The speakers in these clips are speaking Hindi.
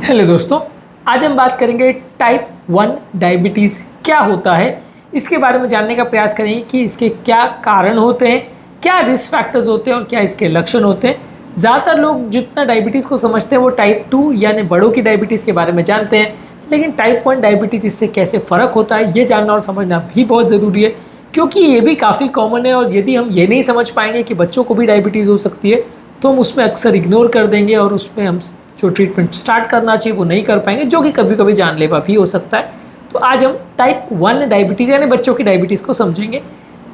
हेलो दोस्तों, आज हम बात करेंगे टाइप 1 डायबिटीज़ क्या होता है। इसके बारे में जानने का प्रयास करेंगे कि इसके क्या कारण होते हैं, क्या रिस्क फैक्टर्स होते हैं और क्या इसके लक्षण होते हैं। ज़्यादातर लोग जितना डायबिटीज़ को समझते हैं वो टाइप 2 यानी बड़ों की डायबिटीज़ के बारे में जानते हैं, लेकिन टाइप 1 डायबिटीज़ इससे कैसे फ़र्क होता है ये जानना और समझना भी बहुत ज़रूरी है, क्योंकि ये भी काफ़ी कॉमन है। और यदि हम ये नहीं समझ पाएंगे कि बच्चों को भी डायबिटीज़ हो सकती है तो हम उसमें अक्सर इग्नोर कर देंगे और उसमें हम जो ट्रीटमेंट स्टार्ट करना चाहिए वो नहीं कर पाएंगे, जो कि कभी कभी जानलेवा भी हो सकता है। तो आज हम टाइप 1 डायबिटीज़ यानी बच्चों की डायबिटीज़ को समझेंगे।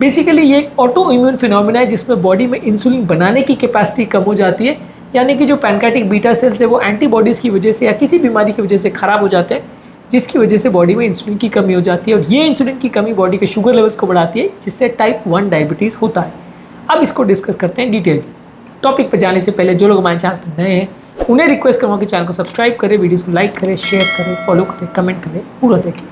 बेसिकली ये एक ऑटो इम्यून फिनोमिना है जिसमें बॉडी में इंसुलिन बनाने की कैपेसिटी कम हो जाती है, यानी कि जो पैनक्रियाटिक बीटा सेल्स है वो एंटीबॉडीज़ की वजह से या किसी बीमारी की वजह से ख़राब हो जाते हैं, जिसकी वजह से बॉडी में इंसुलिन की कमी हो जाती है और ये इंसुलिन की कमी बॉडी के शुगर लेवल्स को बढ़ाती है, जिससे टाइप 1 डायबिटीज़ होता है। अब इसको डिस्कस करते हैं डिटेल में। टॉपिक पर जाने से पहले जो लोग हमारे चैनल पर नए हैं उन्हें रिक्वेस्ट करूँगा कि चैनल को सब्सक्राइब करें, वीडियोस को लाइक करें, शेयर करें, फॉलो करें, कमेंट करें, पूरा देखें।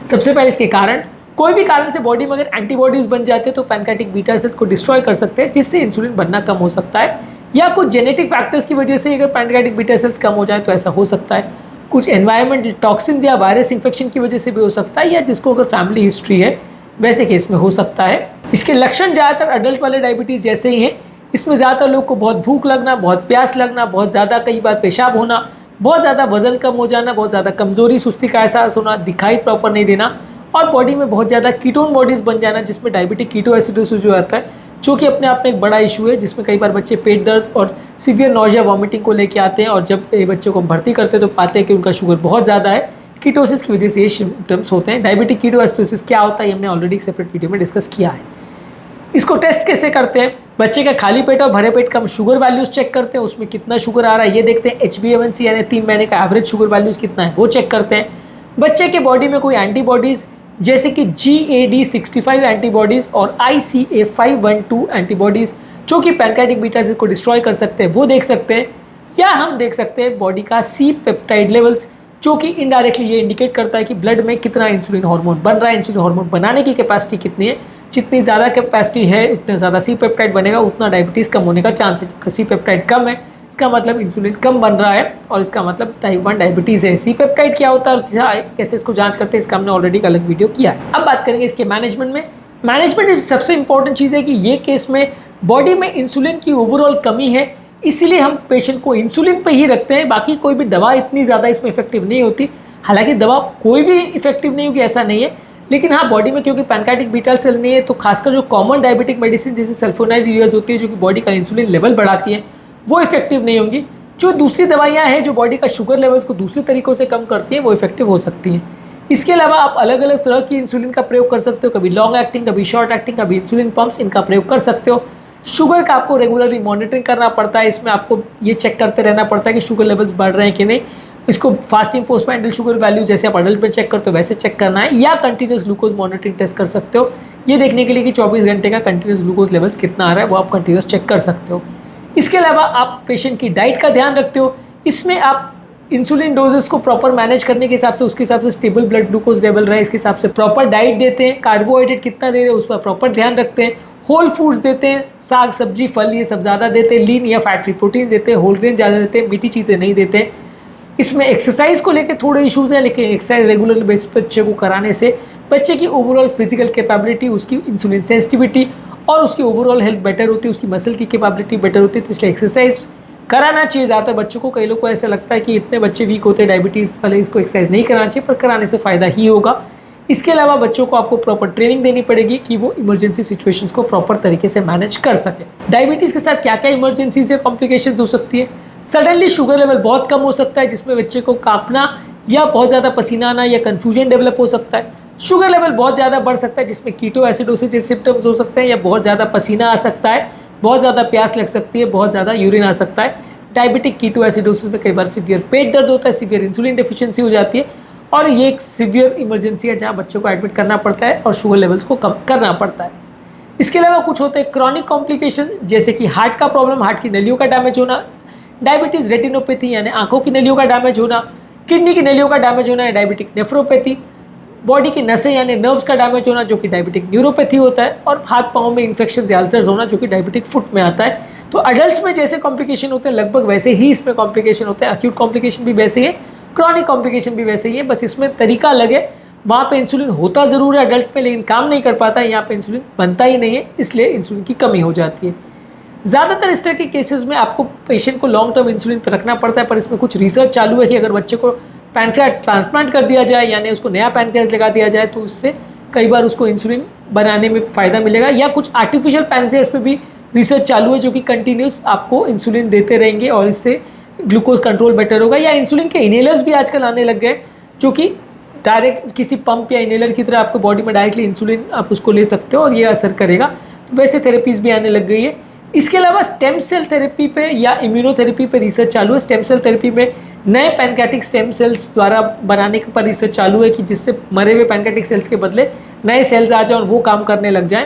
सबसे पहले इसके कारण, कोई भी कारण से बॉडी में अगर एंटीबॉडीज बन जाते हैं तो पैनक्रियाटिक बीटा सेल्स को डिस्ट्रॉय कर सकते हैं, जिससे इंसुलिन बनना कम हो सकता है। या कुछ जेनेटिक फैक्टर्स की वजह से अगर पैनक्रियाटिक बीटा सेल्स कम हो जाए तो ऐसा हो सकता है। कुछ एनवायरमेंटल टॉक्सिन या वायरस इन्फेक्शन की वजह से भी हो सकता है, या जिसको अगर फैमिली हिस्ट्री है वैसे केस में हो सकता है। इसके लक्षण ज़्यादातर अडल्ट वाले डायबिटीज़ जैसे ही हैं। इसमें ज़्यादातर लोग को बहुत भूख लगना, बहुत प्यास लगना, बहुत ज़्यादा कई बार पेशाब होना, बहुत ज़्यादा वजन कम हो जाना, बहुत ज़्यादा कमजोरी सुस्ती का एहसास होना, दिखाई प्रॉपर नहीं देना और बॉडी में बहुत ज़्यादा कीटोन बॉडीज़ बन जाना, जिसमें डायबिटिक कीटोएसिडोसिस जो आता है, जो कि अपने आप में एक बड़ा इशू है, जिसमें कई बार बच्चे पेट दर्द और सीवियर नौजिया वॉमिटिंग को लेके आते हैं। और जब ये बच्चों को भर्ती करते हैं तो पाते हैं कि उनका शुगर बहुत ज़्यादा है। कीटोसिस की वजह से ये सिम्टम्स होते हैं। डायबिटिक कीटोएसिडोसिस क्या होता है ये हमने ऑलरेडी एक सेपरेट वीडियो में डिस्कस किया है। इसको टेस्ट कैसे करते हैं? बच्चे का खाली पेट और भरे पेट का हम शुगर वैल्यूज़ चेक करते हैं, उसमें कितना शुगर आ रहा है ये देखते हैं। HbA1c यानी 3 महीने का एवरेज शुगर वैल्यूज़ कितना है वो चेक करते हैं। बच्चे के बॉडी में कोई एंटीबॉडीज़ जैसे कि GAD65 एंटीबॉडीज़ और ICA512 एंटीबॉडीज़ जो कि पैनक्रियाटिक बीटा सेल्स को डिस्ट्रॉय कर सकते हैं वो देख सकते हैं। या हम देख सकते हैं बॉडी का C पेप्टाइड लेवल्स, जो कि इनडायरेक्टली ये इंडिकेट करता है कि ब्लड में कितना इंसुलिन हार्मोन बन रहा है, इंसुलिन हार्मोन बनाने की कैपेसिटी कितनी है। जितनी ज़्यादा कैपेसिटी है उतना ज़्यादा C पेप्टाइड बनेगा, उतना डायबिटीज़ कम होने का चांस है। C पेप्टाइड कम है इसका मतलब इंसुलिन कम बन रहा है और इसका मतलब टाइप 1 डायबिटीज़ है। C पेप्टाइड क्या होता है और कैसे इसको जांच करते हैं इसका हमने ऑलरेडी एक अलग वीडियो किया है। अब बात करेंगे इसके मैनेजमेंट में। मैनेजमेंट सबसे इंपॉर्टेंट चीज़ है कि ये केस में बॉडी में इंसुलिन की ओवरऑल कमी है, इसीलिए हम पेशेंट को इंसुलिन पे ही रखते हैं। बाकी कोई भी दवा इतनी ज़्यादा इसमें इफेक्टिव नहीं होती। हालांकि दवा कोई भी इफेक्टिव नहीं होगी ऐसा नहीं है, लेकिन हाँ बॉडी में क्योंकि पैनक्रियाटिक बीटा सेल नहीं है तो खासकर जो कॉमन डायबिटिक मेडिसिन जैसे सल्फोनाइड यूज होती है जो कि बॉडी का इंसुलिन लेवल बढ़ाती है वो इफेक्टिव नहीं होंगी। जो दूसरी दवाइयाँ हैं जो बॉडी का शुगर लेवल्स को दूसरे तरीक़ों से कम करती हैं वो इफेक्टिव हो सकती हैं। इसके अलावा आप अलग अलग तरह की इंसुलिन का प्रयोग कर सकते हो, कभी लॉन्ग एक्टिंग, कभी शॉर्ट एक्टिंग, कभी इंसुलिन पंप्स, इनका प्रयोग कर सकते हो। शुगर का आपको रेगुलरली मॉनिटरिंग करना पड़ता है, इसमें आपको ये चेक करते रहना पड़ता है कि शुगर लेवल्स बढ़ रहे हैं कि नहीं। इसको फास्टिंग पोस्टमैंडल शुगर वैल्यू जैसे आप अडल्ट में चेक करते हो वैसे चेक करना है, या कंटिन्यूस ग्लूकोज मॉनिटरिंग टेस्ट कर सकते हो ये देखने के लिए कि 24 घंटे का कंटिन्यूस ग्लूकोज लेवल्स कितना आ रहा है वो आप कंटिन्यूस चेक कर सकते हो। इसके अलावा आप पेशेंट की डाइट का ध्यान रखते हो, इसमें आप इंसुलिन डोजेस को प्रॉपर मैनेज करने के हिसाब से उसके हिसाब से स्टेबल ब्लड ग्लूकोज लेवल रहे इसके हिसाब से प्रॉपर डाइट देते हैं। कार्बोहाइड्रेट कितना दे रहे हैं उस पर प्रॉपर ध्यान रखते हैं। होल फूड्स देते हैं, साग सब्जी फल ये सब ज़्यादा देते हैं। लीन या फैट फ्री प्रोटीन देते हैं, होल ग्रेन ज़्यादा देते हैं, मीठी चीज़ें नहीं देते हैं। इसमें एक्सरसाइज को लेकर थोड़े इश्यूज़ हैं, लेकिन एक्सरसाइज रेगुलर बेसिस पर बच्चे को कराने से बच्चे की ओवरऑल फिजिकल कैपेबिलिटी, उसकी इंसुलिन सेंसिटिविटी और उसकी ओवरऑल हेल्थ बेटर होती है, उसकी मसल की कैपेबिलिटी बेटर होती है। तो इसलिए एक्सरसाइज कराना चाहिए ज़्यादातर बच्चों को। कई लोग को ऐसा लगता है कि इतने बच्चे वीक होते हैं डायबिटीज़ वाले, इसको एक्सरसाइज नहीं कराना चाहिए, पर कराने से फ़ायदा ही होगा। इसके अलावा बच्चों को आपको प्रॉपर ट्रेनिंग देनी पड़ेगी कि वो इमरजेंसी सिचुएशंस को प्रॉपर तरीके से मैनेज कर सके। डायबिटीज़ के साथ क्या क्या इमरजेंसी से कॉम्प्लिकेशंस हो सकती है? सडनली शुगर लेवल बहुत कम हो सकता है, जिसमें बच्चे को कांपना या बहुत ज़्यादा पसीना आना या कन्फ्यूजन डेवलप हो सकता है। शुगर लेवल बहुत ज़्यादा बढ़ सकता है, जिसमें कीटोएसिडोसिस जैसे सिम्टम्स हो सकते हैं, या बहुत ज़्यादा पसीना आ सकता है, बहुत ज़्यादा प्यास लग सकती है, बहुत ज़्यादा यूरिन आ सकता है। डायबिटिक कीटोएसिडोसिस में कई बार सीवियर पेट दर्द होता है, सीवियर इंसुलिन डेफिशिएंसी हो जाती है और ये एक सीवियर इमरजेंसी है जहाँ बच्चों को एडमिट करना पड़ता है और शुगर लेवल्स को कम करना पड़ता है। इसके अलावा कुछ होते हैं क्रॉनिक कॉम्प्लिकेशन, जैसे कि हार्ट का प्रॉब्लम, हार्ट की नलियों का डैमेज होना, डायबिटीज़ रेटिनोपैथी यानी आंखों की नलियों का डैमेज होना, किडनी की नलियों का डैमेज होना है डायबिटिक नेफ्रोपैथी, बॉडी की नसें यानी नर्व्स का डैमेज होना जो कि डायबिटिक न्यूरोपैथी होता है, और हाथ पाँव में इन्फेक्शन या अल्सर्स होना जो कि डायबिटिक फुट में आता है। तो अडल्ट में जैसे कॉम्प्लिकेशन होते हैं लगभग वैसे ही इसमें कॉम्प्लिकेशन होते हैं। अक्यूट कॉम्प्लिकेशन भी वैसे ही है, क्रॉनिक कॉम्प्लिकेशन भी वैसे ही है, बस इसमें तरीका अलग है। वहाँ पे इंसुलिन होता ज़रूर है अडल्ट में, लेकिन काम नहीं कर पाता है। यहाँ पे इंसुलिन बनता ही नहीं है, इसलिए इंसुलिन की कमी हो जाती है। ज़्यादातर इस तरह के केसेस में आपको पेशेंट को लॉन्ग टर्म इंसुलिन पर रखना पड़ता है, पर इसमें कुछ रिसर्च चालू है कि अगर बच्चे को पैनक्रियास ट्रांसप्लांट कर दिया जाए, यानी उसको नया पैनक्रियास लगा दिया जाए, तो उससे कई बार उसको इंसुलिन बनाने में फ़ायदा मिलेगा। या कुछ आर्टिफिशियल पैनक्रियास पे भी रिसर्च चालू है जो कि कंटिन्यूस आपको इंसुलिन देते रहेंगे और इससे ग्लूकोज कंट्रोल बेटर होगा। या इंसुलिन के इनहेलर्स भी आजकल आने लग गए जो कि डायरेक्ट किसी पंप या इनहेलर की तरह आपको बॉडी में डायरेक्टली इंसुलिन आप उसको ले सकते हो और ये असर करेगा। तो वैसे थेरेपीज़ भी आने लग गई है। इसके अलावा स्टेम सेल थेरेपी पे या इम्यूनोथेरेपी पे रिसर्च चालू है। स्टेम सेल थेरेपी में नए पैनक्रियाटिक स्टेम सेल्स द्वारा बनाने पर रिसर्च चालू है कि जिससे मरे हुए पैनक्रियाटिक सेल्स के बदले नए सेल्स आ जाए और वो काम करने लग जाएं।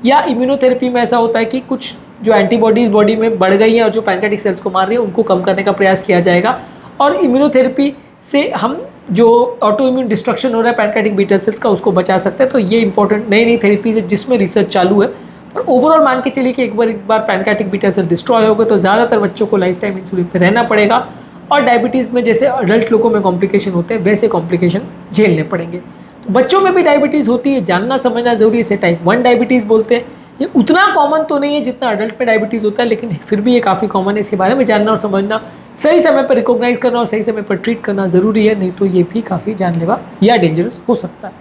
या इम्यूनोथेरेपी में ऐसा होता है कि कुछ जो एंटीबॉडीज़ बॉडी में बढ़ गई हैं और जो पैनक्रियाटिक सेल्स को मार रही है उनको कम करने का प्रयास किया जाएगा। और इम्यूनोथेरेपी से हम जो ऑटो इम्यून डिस्ट्रक्शन हो रहा है पैनक्रियाटिक बीटा सेल्स का उसको बचा सकते हैं। तो ये इंपॉर्टेंट नई नई थेरेपीज है जिसमें रिसर्च चालू है। और ओवरऑल मान के चलिए कि एक बार पैनक्रियाटिक बीटा सेल डिस्ट्रॉय होगा तो ज़्यादातर बच्चों को लाइफ टाइम इंसुलिन पर रहना पड़ेगा और डायबिटीज़ में जैसे अडल्ट लोगों में कॉम्प्लिकेशन होते हैं वैसे कॉम्प्लिकेशन झेलने पड़ेंगे। तो बच्चों में भी डायबिटीज़ होती है, जानना समझना ज़रूरी है। इसे टाइप 1 डायबिटीज़ बोलते हैं। ये उतना कॉमन तो नहीं है जितना अडल्ट में डायबिटीज़ होता है, लेकिन फिर भी ये काफ़ी कॉमन है। इसके बारे में जानना और समझना, सही समय पर रिकॉग्नाइज करना और सही समय पर ट्रीट करना ज़रूरी है, नहीं तो ये भी काफ़ी जानलेवा या डेंजरस हो सकता है।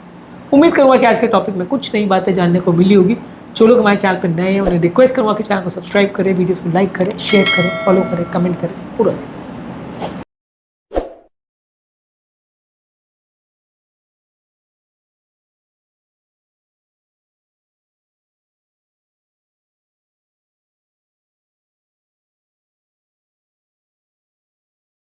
उम्मीद करूँगा कि आज के टॉपिक में कुछ नई बातें जानने को मिली होगी। जो लोग हमारे चैनल पर नए हैं उन्हें रिक्वेस्ट करूँगा कि चैनल को सब्सक्राइब करें, वीडियोज़ को लाइक करें, शेयर करें, फॉलो करें, कमेंट करें पूरा।